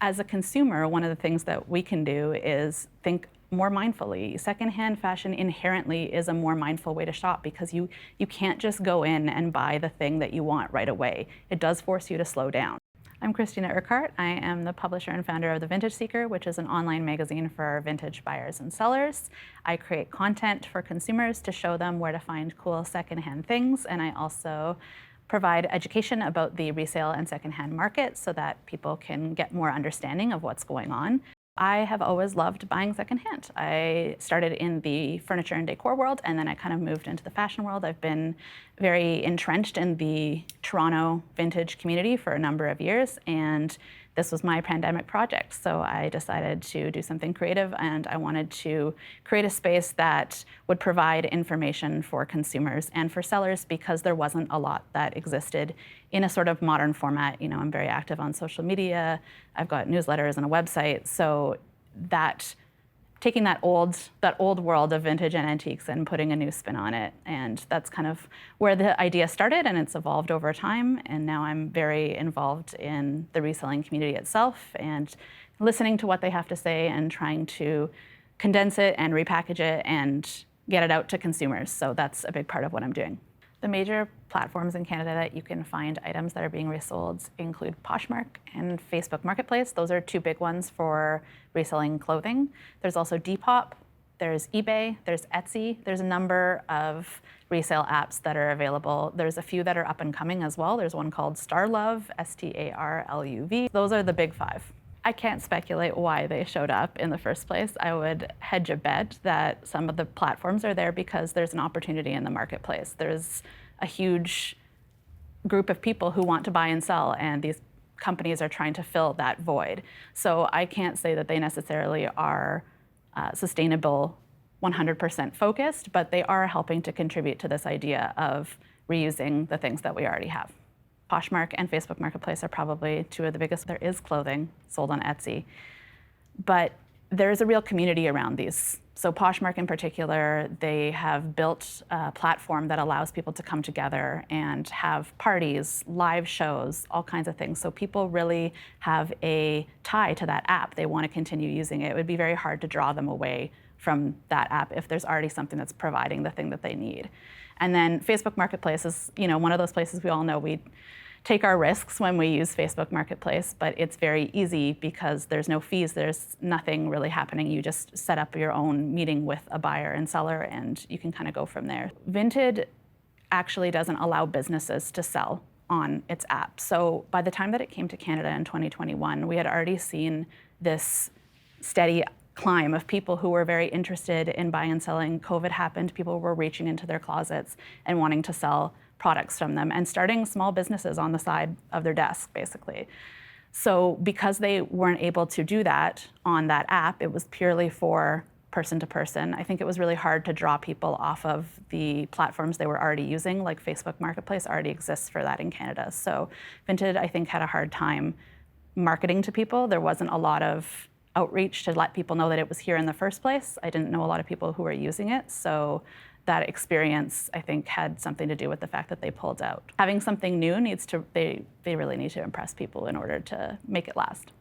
as a consumer, one of the things that we can do is think more mindfully. Secondhand fashion inherently is a more mindful way to shop because you can't just go in and buy the thing that you want right away. It does force you to slow down. I'm Kristina Urquhart. I am the publisher and founder of The Vintage Seeker, which is an online magazine for vintage buyers and sellers. I create content for consumers to show them where to find cool secondhand things, and I also provide education about the resale and secondhand market so that people can get more understanding of what's going on. I have always loved buying secondhand. I started in the furniture and decor world, and then I kind of moved into the fashion world. I've been very entrenched in the Toronto vintage community for a number of years, and this was my pandemic project. So I decided to do something creative, and I wanted to create a space that would provide information for consumers and for sellers because there wasn't a lot that existed in a sort of modern format. You know, I'm very active on social media. I've got newsletters and a website. So that taking that old world of vintage and antiques and putting a new spin on it. And that's kind of where the idea started, and it's evolved over time. And now I'm very involved in the reselling community itself and listening to what they have to say and trying to condense it and repackage it and get it out to consumers. So that's a big part of what I'm doing. The major platforms in Canada that you can find items that are being resold include Poshmark and Facebook Marketplace. Those are two big ones for reselling clothing. There's also Depop, there's eBay, there's Etsy. There's a number of resale apps that are available. There's a few that are up and coming as well. There's one called Starluv, STARLUV. Those are the big five. I can't speculate why they showed up in the first place. I would hedge a bet that some of the platforms are there because there's an opportunity in the marketplace. There's a huge group of people who want to buy and sell, and these companies are trying to fill that void. So I can't say that they necessarily are sustainable 100% focused, but they are helping to contribute to this idea of reusing the things that we already have. Poshmark and Facebook Marketplace are probably two of the biggest. There is clothing sold on Etsy, but there is a real community around these. So Poshmark in particular, they have built a platform that allows people to come together and have parties, live shows, all kinds of things. So people really have a tie to that app. They want to continue using it. It would be very hard to draw them away from that app if there's already something that's providing the thing that they need. And then Facebook Marketplace is, one of those places we all know we take our risks when we use Facebook Marketplace, but it's very easy because there's no fees, there's nothing really happening. You just set up your own meeting with a buyer and seller, and you can kind of go from there. Vinted actually doesn't allow businesses to sell on its app. So by the time that it came to Canada in 2021, we had already seen this steady climb of people who were very interested in buying and selling. COVID happened, people were reaching into their closets and wanting to sell products from them and starting small businesses on the side of their desk, basically. So because they weren't able to do that on that app, it was purely for person to person. I think it was really hard to draw people off of the platforms they were already using, like Facebook Marketplace already exists for that in Canada. So Vinted, I think, had a hard time marketing to people. There wasn't a lot of outreach to let people know that it was here in the first place. I didn't know a lot of people who were using it. So that experience, I think, had something to do with the fact that they pulled out. Having something new they really need to impress people in order to make it last.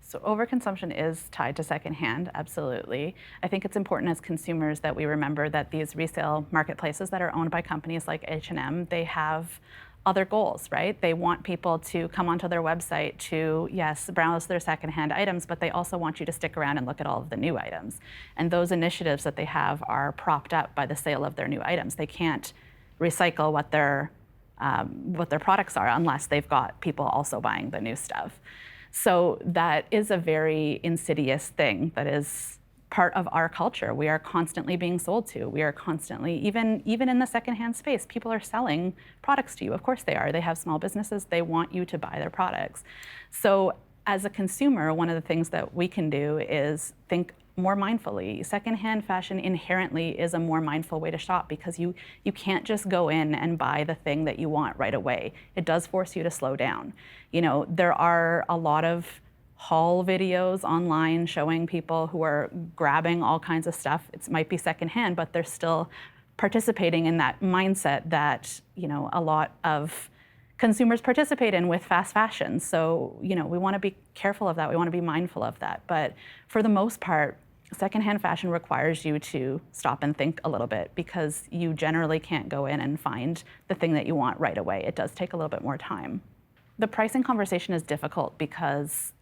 So overconsumption is tied to secondhand, absolutely. I think it's important as consumers that we remember that these resale marketplaces that are owned by companies like H&M, they have other goals, right? They want people to come onto their website to, yes, browse their secondhand items, but they also want you to stick around and look at all of the new items. And those initiatives that they have are propped up by the sale of their new items. They can't recycle what their products are unless they've got people also buying the new stuff. So that is a very insidious thing that is part of our culture. We are constantly being sold to. We are constantly, even in the secondhand space, people are selling products to you. Of course they are. They have small businesses. They want you to buy their products. So as a consumer, one of the things that we can do is think more mindfully. Secondhand fashion inherently is a more mindful way to shop because you can't just go in and buy the thing that you want right away. It does force you to slow down. There are a lot of haul videos online showing people who are grabbing all kinds of stuff. It might be secondhand, but they're still participating in that mindset that a lot of consumers participate in with fast fashion. So, we want to be careful of that. We want to be mindful of that. But for the most part, secondhand fashion requires you to stop and think a little bit, because you generally can't go in and find the thing that you want right away. It does take a little bit more time. The pricing conversation is difficult because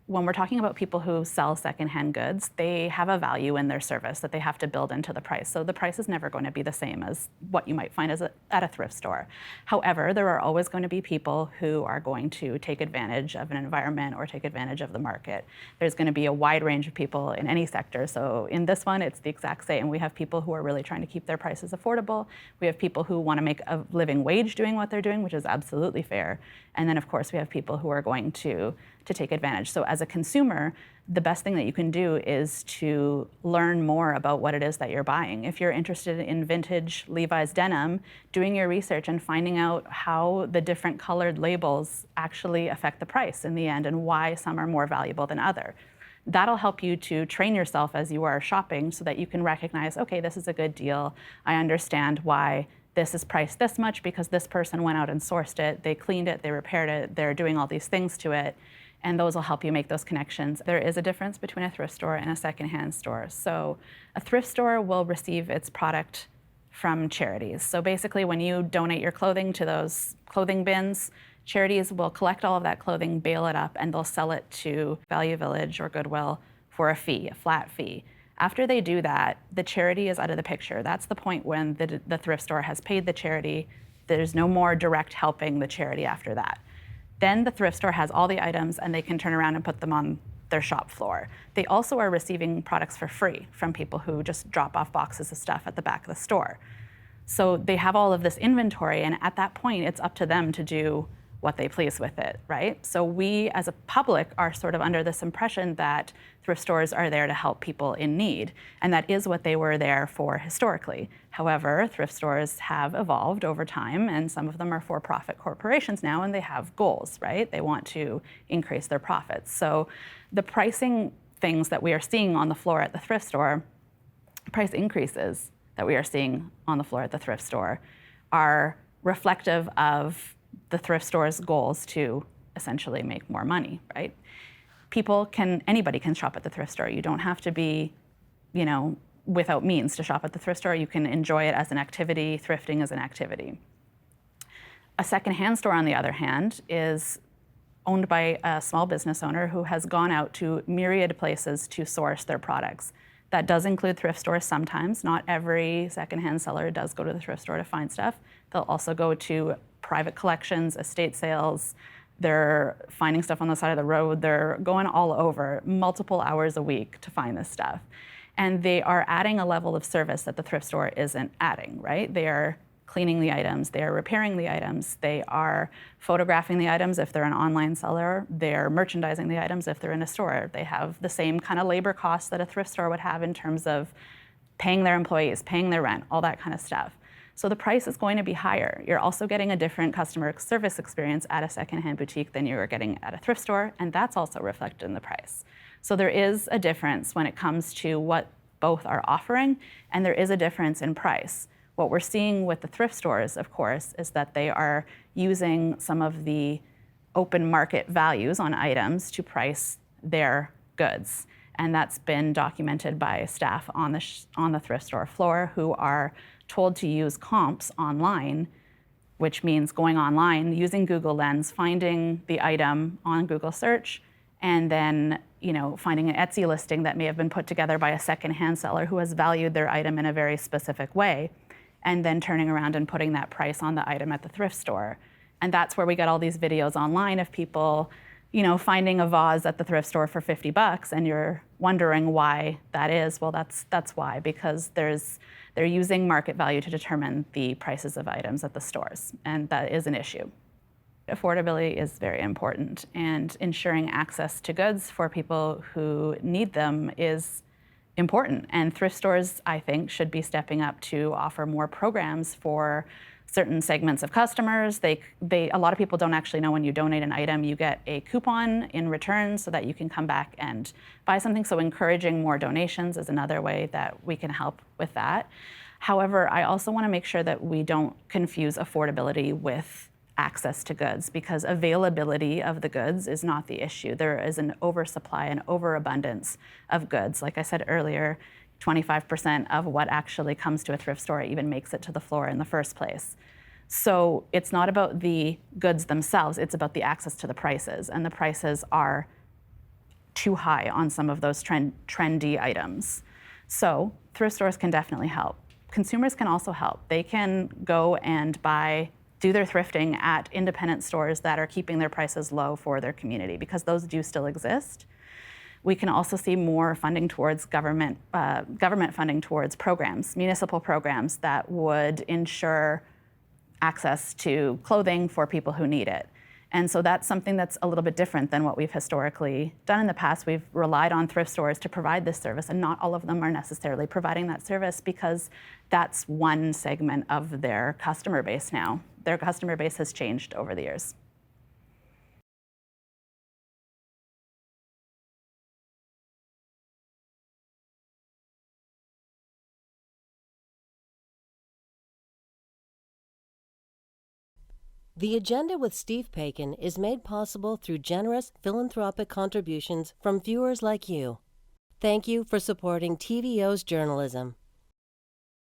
when we're talking about people who sell secondhand goods, they have a value in their service that they have to build into the price. So the price is never going to be the same as what you might find at a thrift store. However, there are always going to be people who are going to take advantage of an environment or take advantage of the market. There's going to be a wide range of people in any sector. So in this one, it's the exact same. We have people who are really trying to keep their prices affordable. We have people who want to make a living wage doing what they're doing, which is absolutely fair. And then, of course, we have people who are going to take advantage. So as a consumer, the best thing that you can do is to learn more about what it is that you're buying. If you're interested in vintage Levi's denim, doing your research and finding out how the different colored labels actually affect the price in the end and why some are more valuable than other. That'll help you to train yourself as you are shopping so that you can recognize, okay, this is a good deal. I understand why this is priced this much because this person went out and sourced it, they cleaned it, they repaired it, they're doing all these things to it. And those will help you make those connections. There is a difference between a thrift store and a secondhand store. So a thrift store will receive its product from charities. So basically, when you donate your clothing to those clothing bins, charities will collect all of that clothing, bale it up, and they'll sell it to Value Village or Goodwill for a fee, a flat fee. After they do that, the charity is out of the picture. That's the point when the thrift store has paid the charity. There's no more direct helping the charity after that. Then the thrift store has all the items and they can turn around and put them on their shop floor. They also are receiving products for free from people who just drop off boxes of stuff at the back of the store. So they have all of this inventory, and at that point, it's up to them to do what they please with it, right? So we as a public are sort of under this impression that thrift stores are there to help people in need, and that is what they were there for historically. However, thrift stores have evolved over time, and some of them are for-profit corporations now, and they have goals, right? They want to increase their profits. So the pricing things that we are seeing on the floor at the thrift store, price increases that we are seeing on the floor at the thrift store, are reflective of the thrift store's goals to essentially make more money, right? Anybody can shop at the thrift store. You don't have to be, without means to shop at the thrift store. You can enjoy it as an activity. Thrifting is an activity. A secondhand store, on the other hand, is owned by a small business owner who has gone out to myriad places to source their products. That does include thrift stores sometimes. Not every secondhand seller does go to the thrift store to find stuff. They'll also go to private collections, estate sales. They're finding stuff on the side of the road. They're going all over, multiple hours a week to find this stuff. And they are adding a level of service that the thrift store isn't adding, right? They are cleaning the items, they are repairing the items, they are photographing the items if they're an online seller, they're merchandising the items if they're in a store. They have the same kind of labor costs that a thrift store would have in terms of paying their employees, paying their rent, all that kind of stuff. So the price is going to be higher. You're also getting a different customer service experience at a secondhand boutique than you are getting at a thrift store, and that's also reflected in the price. So there is a difference when it comes to what both are offering, and there is a difference in price. What we're seeing with the thrift stores, of course, is that they are using some of the open market values on items to price their goods. And that's been documented by staff on the thrift store floor who are told to use comps online, which means going online, using Google Lens, finding the item on Google search, and then finding an Etsy listing that may have been put together by a secondhand seller who has valued their item in a very specific way, and then turning around and putting that price on the item at the thrift store. And that's where we get all these videos online of people finding a vase at the thrift store for $50, and you're wondering why that is. Well, that's why, because they're using market value to determine the prices of items at the stores, and that is an issue. Affordability is very important, and ensuring access to goods for people who need them is important. And thrift stores, I think, should be stepping up to offer more programs for certain segments of customers. A lot of people don't actually know when you donate an item, you get a coupon in return so that you can come back and buy something. So encouraging more donations is another way that we can help with that. However, I also want to make sure that we don't confuse affordability with access to goods, because availability of the goods is not the issue. There is an oversupply and overabundance of goods. Like I said earlier, 25% of what actually comes to a thrift store even makes it to the floor in the first place. So it's not about the goods themselves, it's about the access to the prices. And the prices are too high on some of those trendy items. So thrift stores can definitely help. Consumers can also help. They can go and do their thrifting at independent stores that are keeping their prices low for their community, because those do still exist. We can also see more funding towards government funding towards programs, municipal programs that would ensure access to clothing for people who need it. And so that's something that's a little bit different than what we've historically done in the past. We've relied on thrift stores to provide this service, and not all of them are necessarily providing that service, because that's one segment of their customer base now. Their customer base has changed over the years. The Agenda with Steve Paikin is made possible through generous philanthropic contributions from viewers like you. Thank you for supporting TVO's journalism.